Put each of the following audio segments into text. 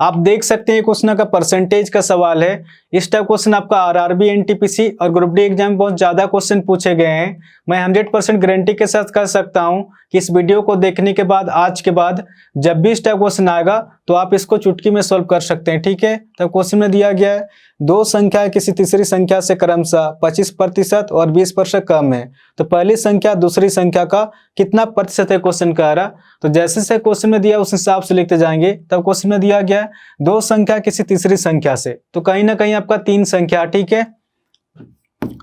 आप देख सकते हैं क्वेश्चन का परसेंटेज का सवाल है। इस टाइप क्वेश्चन आपका आरआरबी, एनटीपीसी और ग्रुप डी एग्जाम में बहुत ज्यादा क्वेश्चन पूछे गए हैं। मैं 100% गारंटी के साथ कह सकता हूं कि इस वीडियो को देखने के बाद, आज के बाद जब भी इस टाइप क्वेश्चन आएगा तो आप इसको चुटकी में सॉल्व कर सकते हैं। ठीक है, तो क्वेश्चन में दिया गया है दो संख्या किसी तीसरी संख्या से क्रमशः 25% और 20% कम है, तो पहली संख्या दूसरी संख्या का कितना प्रतिशत है क्वेश्चन कह रहा। तो जैसे से क्वेश्चन में दिया उस हिसाब से लिखते जाएंगे। तब क्वेश्चन में दिया गया है दो संख्या किसी तीसरी संख्या से, तो कहीं ना कहीं आपका तीन संख्या। ठीक है,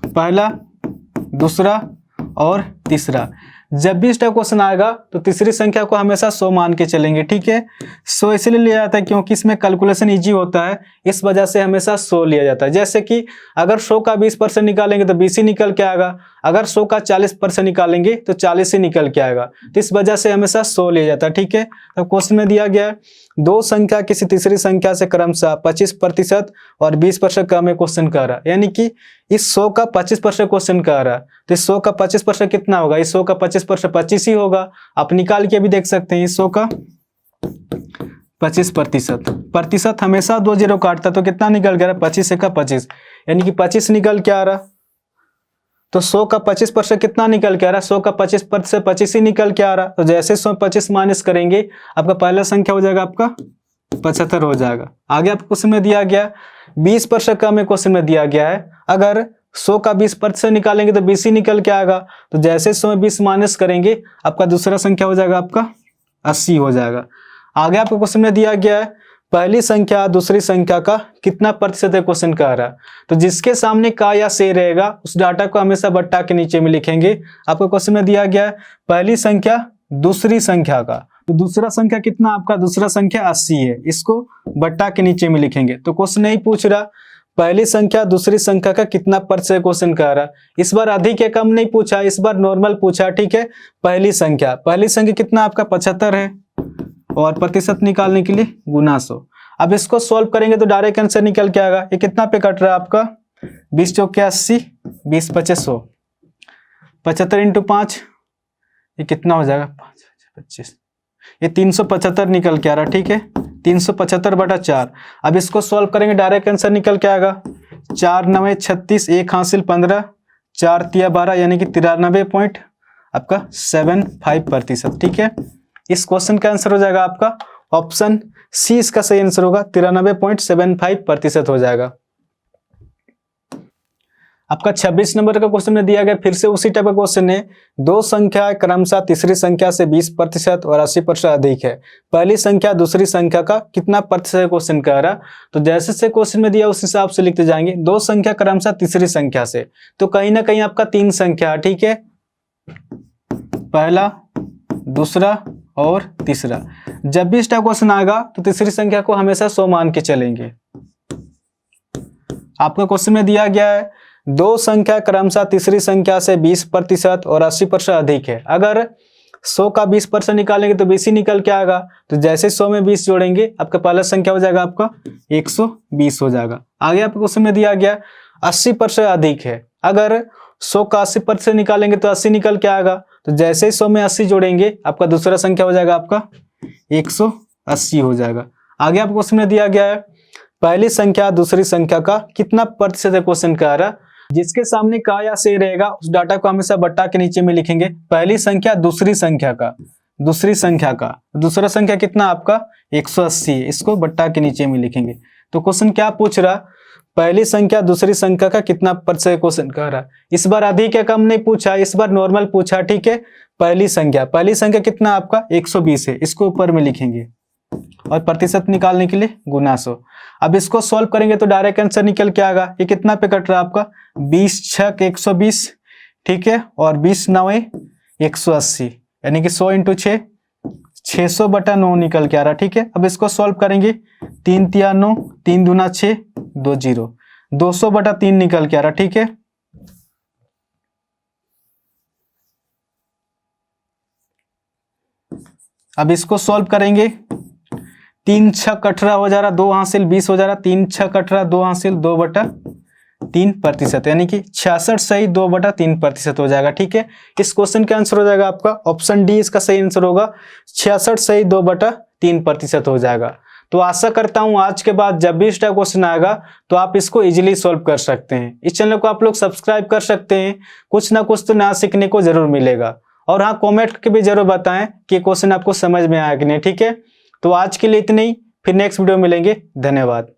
पहला, दूसरा और तीसरा। जब भी इस टाइप क्वेश्चन आएगा तो तीसरी संख्या को हमेशा 100 मान के चलेंगे। ठीक है, 100 इसलिए लिया जाता है क्योंकि इसमें कैलकुलेशन इजी होता है, इस वजह से हमेशा 100 लिया जाता है। जैसे कि अगर 100 का 20% निकालेंगे तो 20 ही निकल के आएगा, अगर 100 का 40% निकालेंगे तो 40 ही निकल के आएगा, तो इस वजह से हमेशा 100 लिया जाता है। ठीक है, तो क्वेश्चन में दिया गया है दो संख्या किसी तीसरी संख्या से क्रमशः 25% और 20% कम है क्वेश्चन कह रहा है, यानी कि इस 100 का 25% क्वेश्चन कह रहा है, तो इस 100 का 25% कितना होगा, इस 100 का 25% 25 ही होगा। आप निकाल के भी देख सकते हैं, इस 100 का 25%, प्रतिशत हमेशा 2 0 काटता, तो कितना निकल गया 25 का 25, यानी कि 25 निकल के आ रहा। तो 100 का 25% कितना निकल के आ रहा, 100 का 25% से 25 ही निकल के आ रहा। तो जैसे 100 25 माइनस करेंगे आपका पहला संख्या हो जाएगा आपका 75 हो जाएगा। आगे आपको क्वेश्चन में दिया गया 20% कम है, क्वेश्चन में दिया गया है अगर 100 का 20% निकालेंगे तो 20 ही निकल के आएगा। तो जैसे 100 में 20 माइनस करेंगे आपका दूसरा संख्या हो जाएगा आपका 80 हो जाएगा। आगे आपको क्वेश्चन में दिया गया है पहली संख्या दूसरी संख्या का कितना प्रतिशत है क्वेश्चन कह रहा। तो जिसके सामने का या से रहेगा उस डाटा को हमेशा बट्टा के नीचे में लिखेंगे। आपको क्वेश्चन में दिया गया है पहली संख्या दूसरी संख्या का, तो दूसरा संख्या कितना आपका, दूसरा संख्या 80 है, इसको बट्टा के नीचे में लिखेंगे। तो क्वेश्चन नहीं पूछ रहा पहली संख्या दूसरी संख्या का कितना प्रतिशत क्वेश्चन कह रहा। इस बार अधिक या कम नहीं पूछा, इस बार नॉर्मल पूछा। ठीक है, पहली संख्या कितना आपका 75 है और प्रतिशत निकालने के लिए गुना 100। अब इसको सॉल्व करेंगे तो डायरेक्ट आंसर निकल के आएगा। ये कितना पे कट रहा है आपका 20 चौके 80, 20 5 100, 75 इंटू 5 ये कितना हो जाएगा 25, ये 375 निकल के आ रहा। ठीक है, 375/4। अब इसको सॉल्व करेंगे डायरेक्ट आंसर निकल के आएगा 4 9 36, 1 हासिल 15, 4 3 12, यानी कि 93.75%। ठीक है, इस क्वेश्चन का आंसर हो जाएगा आपका ऑप्शन सी, इसका सही आंसर होगा 93.75% हो जाएगा। आपका 26 नंबर का क्वेश्चन में दिया गया फिर से उसी टाइप का क्वेश्चन है दो संख्या क्रमशः तीसरी संख्या से 20% और 80% अधिक है, पहली संख्या दूसरी संख्या का कितना प्रतिशत क्वेश्चन कह रहा। तो जैसे से क्वेश्चन में दिया उस हिसाब से लिखते जाएंगे। दो संख्या क्रमशः तीसरी संख्या से, तो कहीं ना कहीं आपका तीन संख्या। ठीक है, पहला, दूसरा और तीसरा। जब भी इस टाइप क्वेश्चन आएगा तो तीसरी संख्या को हमेशा 100 मान के चलेंगे। आपका क्वेश्चन में दिया गया है दो संख्या क्रमशः तीसरी संख्या से 20% और 80% अधिक है, अगर 100 का 20% निकालेंगे तो 20 ही निकल के आएगा। तो जैसे 100 में 20 जोड़ेंगे आपका पहला संख्या हो जाएगा आपका 120 हो जाएगा। आगे आपको क्वेश्चन में दिया गया 80% अधिक है, अगर 100 का 80% निकालेंगे तो 80 निकल के आएगा। तो जैसे 100 में 80 जोड़ेंगे आपका दूसरा संख्या हो जाएगा आपका 180 हो जाएगा। आगे आपको क्वेश्चन में दिया गया है पहली संख्या दूसरी संख्या का कितना प्रतिशत है क्वेश्चन कह रहा। जिसके सामने का या से रहेगा उस डाटा को हमेशा बट्टा के नीचे में लिखेंगे। पहली संख्या दूसरी संख्या का, दूसरी संख्या का दूसरा संख्या कितना आपका 180, इसको बट्टा के नीचे में लिखेंगे। तो क्वेश्चन क्या पूछ रहा, पहली संख्या दूसरी संख्या का कितना प्रतिशत क्वेश्चन कह रहा। इस बार अधिक या कम नहीं पूछा, इस बार नॉर्मल पूछा। ठीक है, पहली संख्या कितना आपका 120 है, इसको ऊपर में लिखेंगे और प्रतिशत निकालने के लिए गुना 100। अब इसको सॉल्व करेंगे तो डायरेक्ट आंसर निकल के आएगा। ये कितना पे कट रहा है आपका 20 6 120। ठीक है, और 20 9 180, यानी कि 100 इंटू 6 600/9 निकल के आ रहा। ठीक है, अब इसको सॉल्व करेंगे 3 3 9, 3 दूना 6 2 0, 200/3 निकल के आ रहा। ठीक है, अब इसको सॉल्व करेंगे 3 6 18 हो जा रहा, 2 हासिल 20 हो जा रहा, 3 6 18 2 हासिल 2/3%, यानी कि 66 सही 2/3% हो जाएगा। ठीक है, इस क्वेश्चन का आंसर हो जाएगा आपका ऑप्शन डी, इसका सही आंसर होगा 66 सही 2/3% हो जाएगा। तो आशा करता हूँ आज के बाद जब भी इस टाइप क्वेश्चन आएगा तो आप इसको इजीली सॉल्व कर सकते हैं। इस चैनल को आप लोग सब्सक्राइब कर सकते हैं, कुछ ना कुछ तो नया सीखने को जरूर मिलेगा। और हाँ, कमेंट करके भी जरूर बताएं कि क्वेश्चन आपको समझ में आया कि नहीं। ठीक है, तो आज के लिए इतना ही, फिर नेक्स्ट वीडियो मिलेंगे। धन्यवाद।